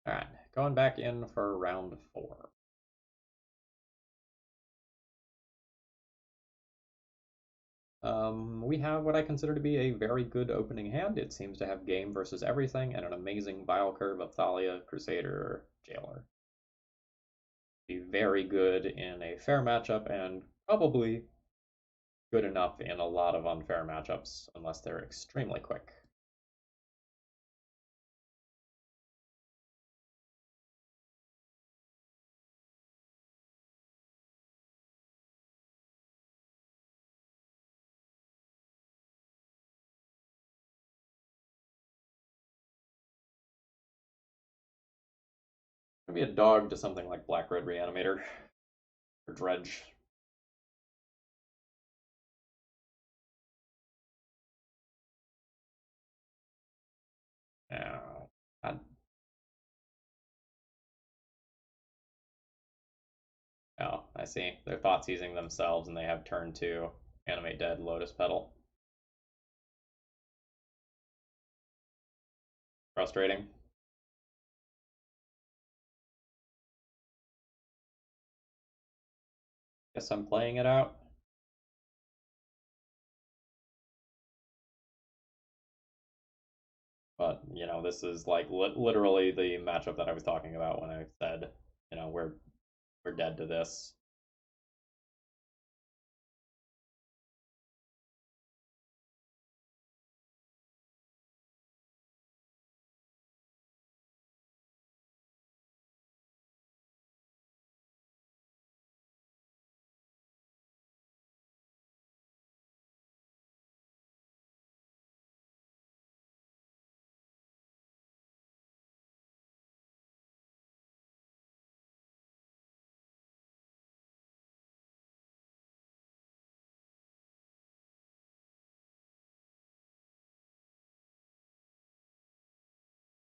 Alright, going back in for round 4. We have what I consider to be a very good opening hand. It seems to have game versus everything and an amazing bile curve of Thalia, Crusader, Jailer. Be very good in a fair matchup and probably good enough in a lot of unfair matchups unless they're extremely quick. Maybe a dog to something like Black Red Reanimator or Dredge. Oh, oh, I see. They're thought seizing themselves and they have turn 2, animate dead, Lotus Petal. Frustrating. Guess I'm playing it out. But, this is like literally the matchup that I was talking about when I said, we're dead to this.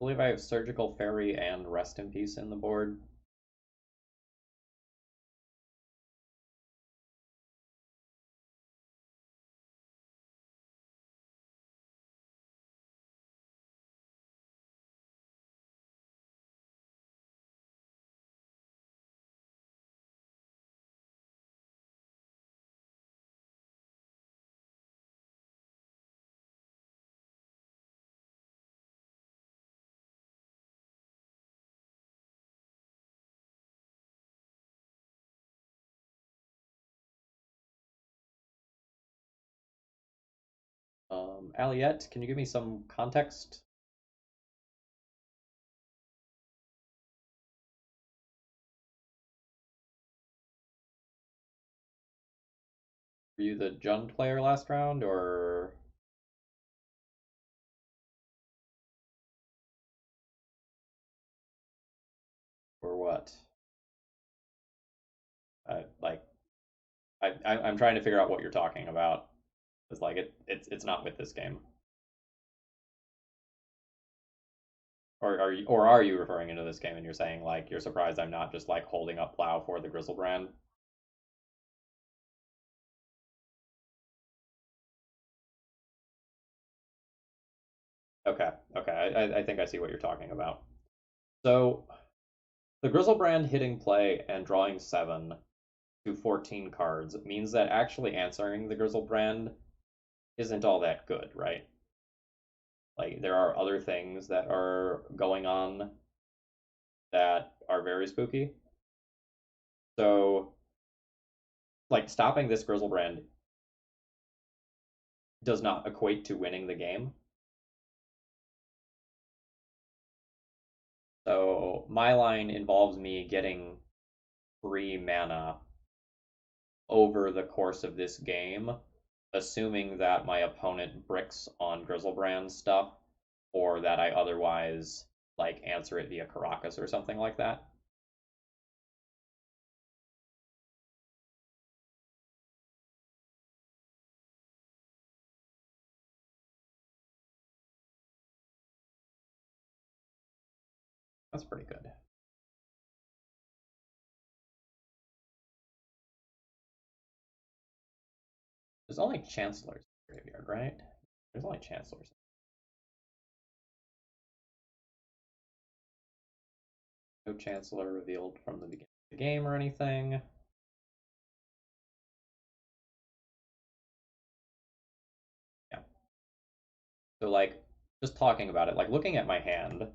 I believe I have Surgical Fairy and Rest in Peace in the board. Aliette, can you give me some context? Were you the Jund player last round, or what? Like, I'm trying to figure out what you're talking about. It's like it's not with this game. Or are you referring into this game and you're saying like you're surprised I'm not just like holding up Plow for the Grizzlebrand? Okay, okay, I think I see what you're talking about. So the Grizzlebrand hitting play and drawing 7 to 14 cards means that actually answering the Grizzlebrand isn't all that good, right? Like there are other things that are going on that are very spooky. So like stopping this Grizzlebrand does not equate to winning the game. So my line involves me getting 3 mana over the course of this game, assuming that my opponent bricks on Grizzlebrand stuff, or that I otherwise like answer it via Caracas or something like that. That's pretty good. There's only Chancellors in the graveyard, right? There's only Chancellors. No Chancellor revealed from the beginning of the game or anything. Yeah. So like just talking about it, like looking at my hand,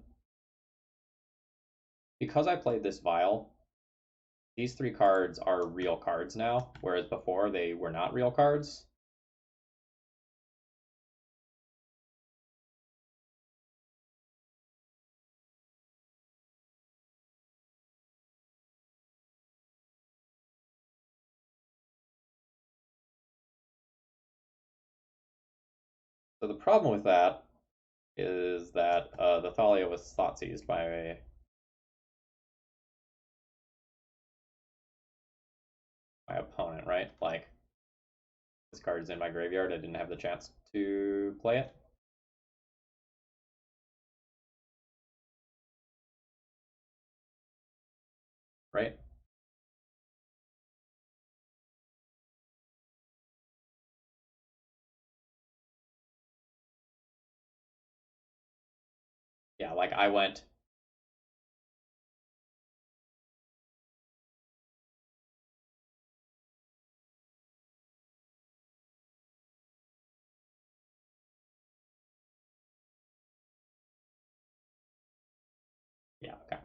because I played this Vial, these three cards are real cards now, whereas before they were not real cards. So the problem with that is that the Thalia was thought seized by my opponent, right? Like this card is in my graveyard. I didn't have the chance to play it, right? Yeah, like I went. Yeah, okay.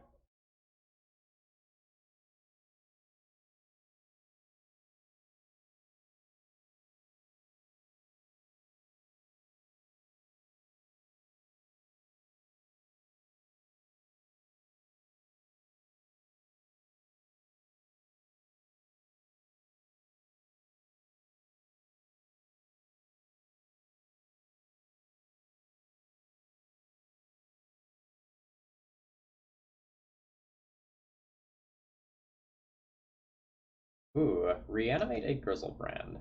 Ooh, reanimate a Grizzlebrand.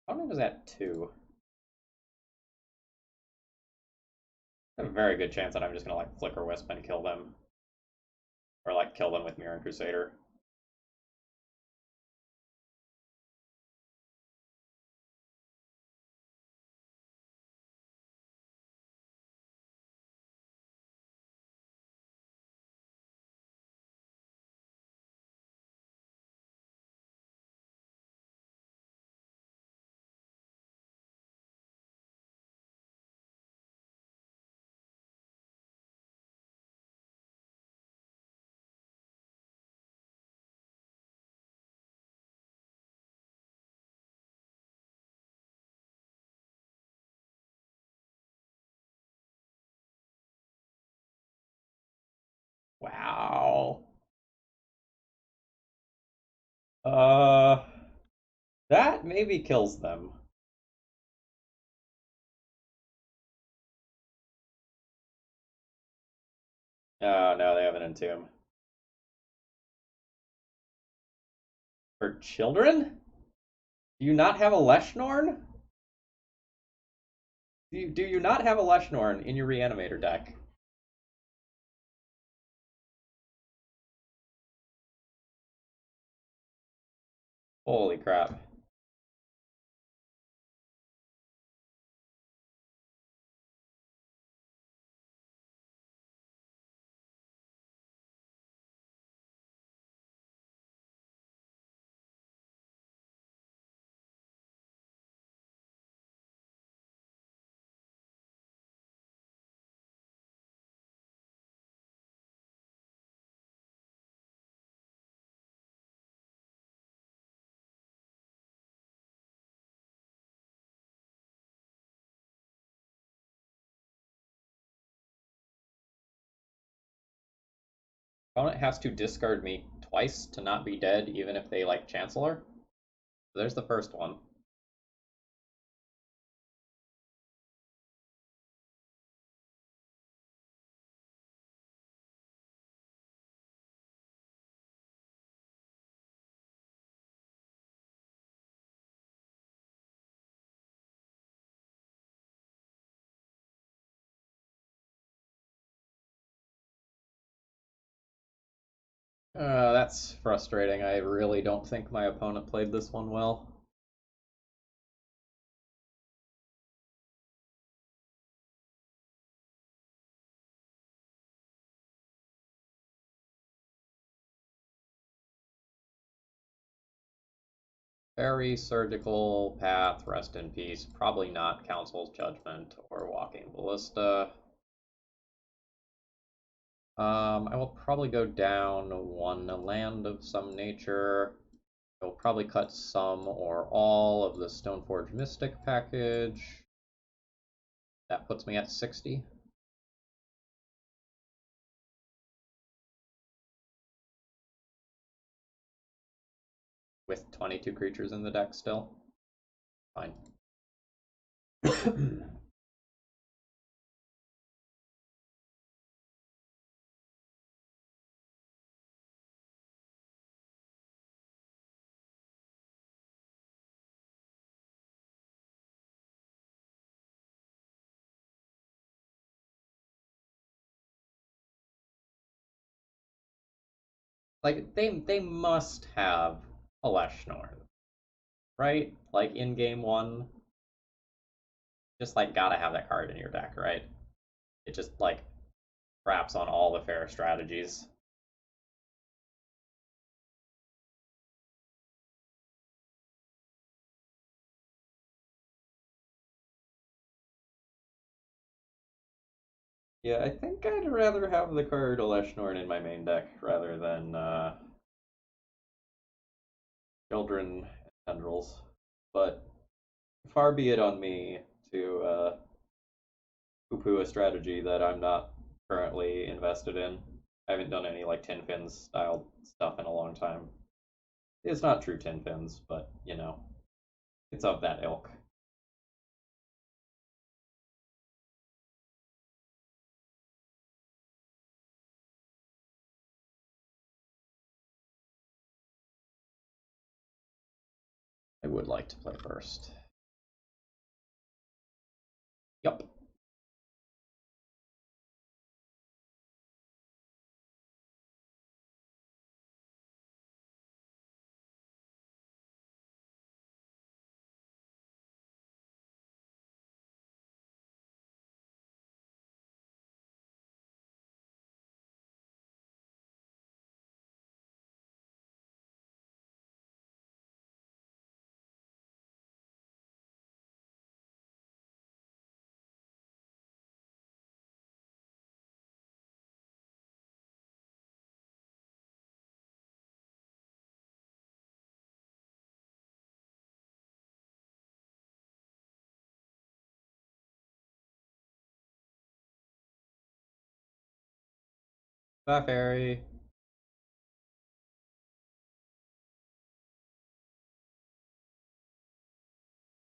How many was that? Two. A very good chance that I'm just gonna like Flicker Wisp and kill them, or like kill them with Mirror and Crusader. Wow. Uh, that maybe kills them. Oh no, they have an Entomb. For children? Do you not have a Leshnorn? Do you not have a Leshnorn in your Reanimator deck? Holy crap. Opponent has to discard me twice to not be dead, even if they like Chancellor. There's the first one. That's frustrating. I really don't think my opponent played this one well. Very surgical path, rest in peace. Probably not Council's Judgment or Walking Ballista. I will probably go down one land of some nature. I will probably cut some or all of the Stoneforge Mystic package. That puts me at 60. With 22 creatures in the deck still. Fine. Like, they must have Flesh North, right? Like, in game one, just, like, gotta have that card in your deck, right? It just, like, craps on all the fair strategies. Yeah, I think I'd rather have the card Eleshnorn in my main deck rather than Children and Tendrils. But far be it on me to poo-poo a strategy that I'm not currently invested in. I haven't done any like Tin Fins style stuff in a long time. It's not true Tin Fins, but you know, it's of that ilk. I would like to play first. Yup. Bye, Fairy.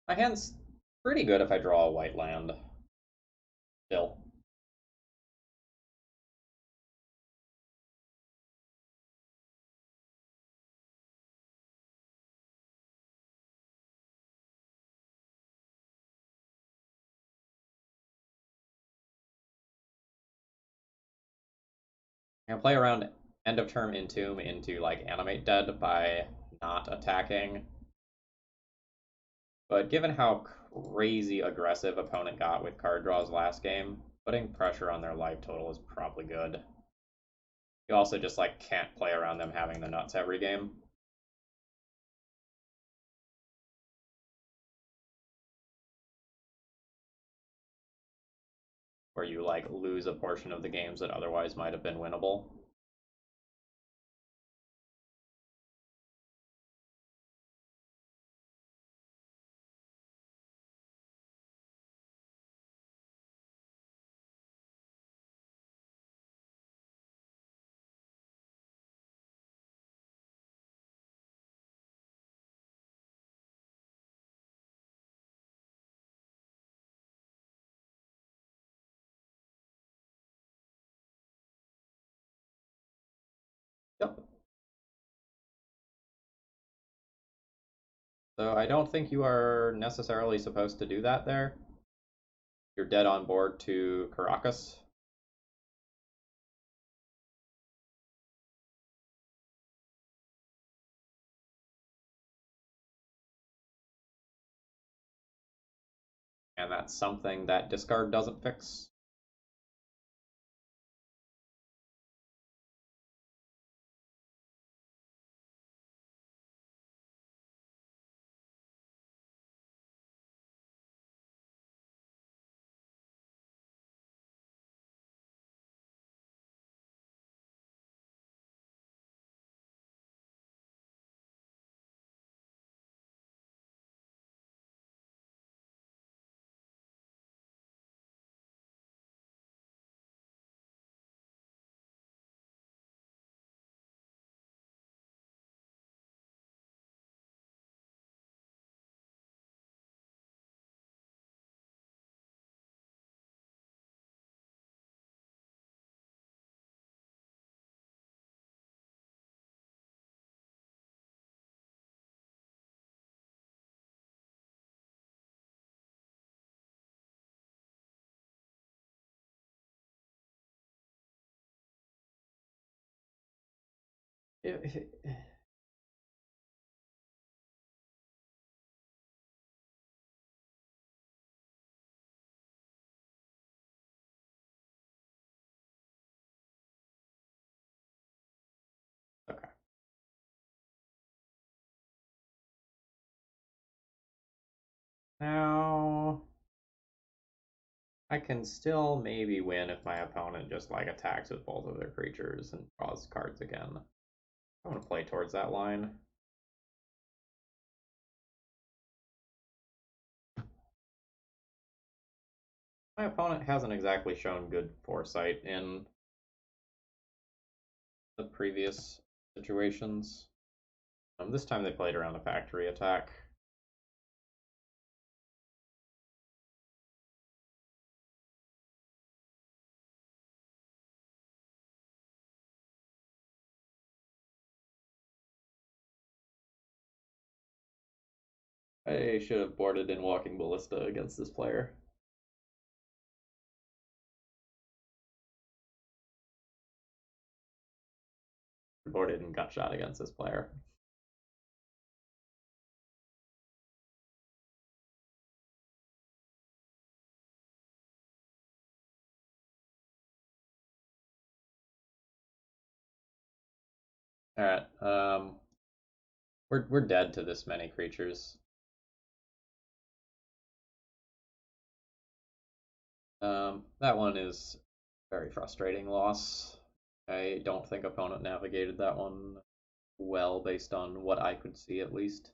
My hand's pretty good if I draw a white land. Still. I can play around end of turn Entomb into like Animate Dead by not attacking. But given how crazy aggressive opponent got with card draws last game, putting pressure on their life total is probably good. You also just like can't play around them having the nuts every game. Where you like lose a portion of the games that otherwise might have been winnable. Yep. So I don't think you are necessarily supposed to do that there. You're dead on board to Caracas. And that's something that discard doesn't fix. Okay. Now I can still maybe win if my opponent just like attacks with both of their creatures and draws cards again. I want to play towards that line. My opponent hasn't exactly shown good foresight in the previous situations. This time they played around a factory attack. I should have boarded in Walking Ballista against this player. Boarded in Gutshot against this player. All right. We're dead to this many creatures. That one is very frustrating loss. I don't think opponent navigated that one well based on what I could see at least.